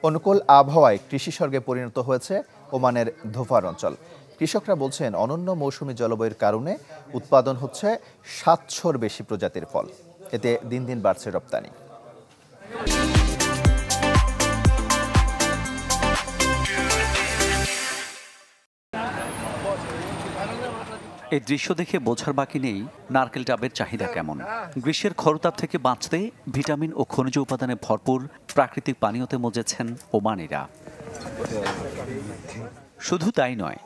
অনুকূল আবহাওয়ায় কৃষি স্বর্গে পরিণত হয়েছে ওমানের ধোফার অঞ্চল। কৃষকরা বলছেন অনন্য মৌসুমী জলবায়ুর কারণে উৎপাদন হচ্ছে ৭০০-র বেশি প্রজাতির ফল। এতে দিন দিন বাড়ছে রপ্তানি। এই দৃশ্য দেখে বোঝার বাকি নেই নারকেল ডাবের চাহিদা কেমন। গ্রীষ্মের খরতাপ থেকে বাঁচতে ভিটামিন ও খনিজ উপাদানে ভরপুর প্রাকৃতিক পানীয়তে মজেছেন ওমানিরা। শুধু তাই নয়,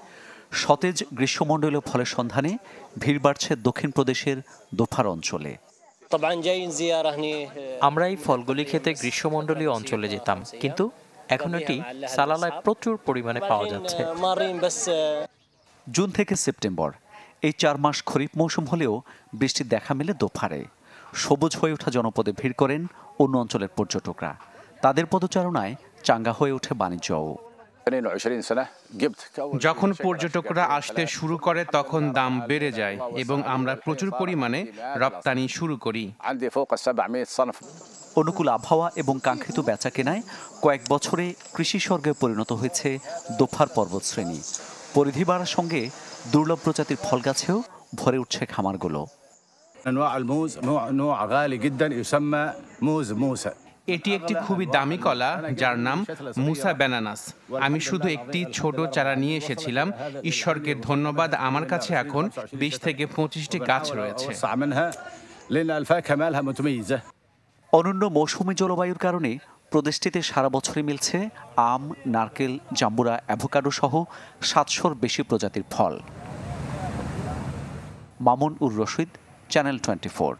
সতেজ গ্রীষ্মমণ্ডলীয় ফলের সন্ধানে ভিড় বাড়ছে দক্ষিণ প্রদেশের দোফার অঞ্চলে। আমরা এই ফলগুলি খেতে গ্রীষ্মমণ্ডলীয় অঞ্চলে যেতাম, কিন্তু এখন এটি সালালায় প্রচুর পরিমাণে পাওয়া যাচ্ছে। জুন থেকে সেপ্টেম্বর এই 4 মাস খরিফ মৌসুম হলেও বৃষ্টির দেখা মেলে দোফারে। সবুজ হয়ে ওঠা জনপদে ভিড় করেন অন্য অঞ্চলের পর্যটকরা। তাদের পদচারণায় চাঙ্গা হয়ে ওঠে বাণিজ্যও। যখন পর্যটকরা আসতে শুরু করে তখন দাম বেড়ে যায় এবং আমরা প্রচুর পরিমাণে রপ্তানি শুরু করি। অনুকূল আবহাওয়া এবং কাঙ্ক্ষিত বেচাকেনায় কয়েক বছরে কৃষি স্বর্গে পরিণত হয়েছে দোফার পর্বতশ্রেণী। পরিধি বাড়ার সঙ্গে দুর্লভ প্রজাতির ফল গাছেও ভরে উঠছে খামারগুলো। এটি একটি খুবই দামি কলা, যার নাম মুসা ব্যানানাস। আমি শুধু একটি ছোট চারা নিয়ে এসেছিলাম। ঈশ্বরকে ধন্যবাদ, আমার কাছে এখন 20 থেকে 25টি গাছ রয়েছে। অনন্য মৌসুমী জলবায়ুর কারণে প্রদেশটিতে সারা বছরই মিলছে আম, নারকেল, জাম্বুরা, অ্যাভোকাডো সহ ৭০০-র বেশি প্রজাতির ফল। মামুন উর রশিদ, চ্যানেল 24।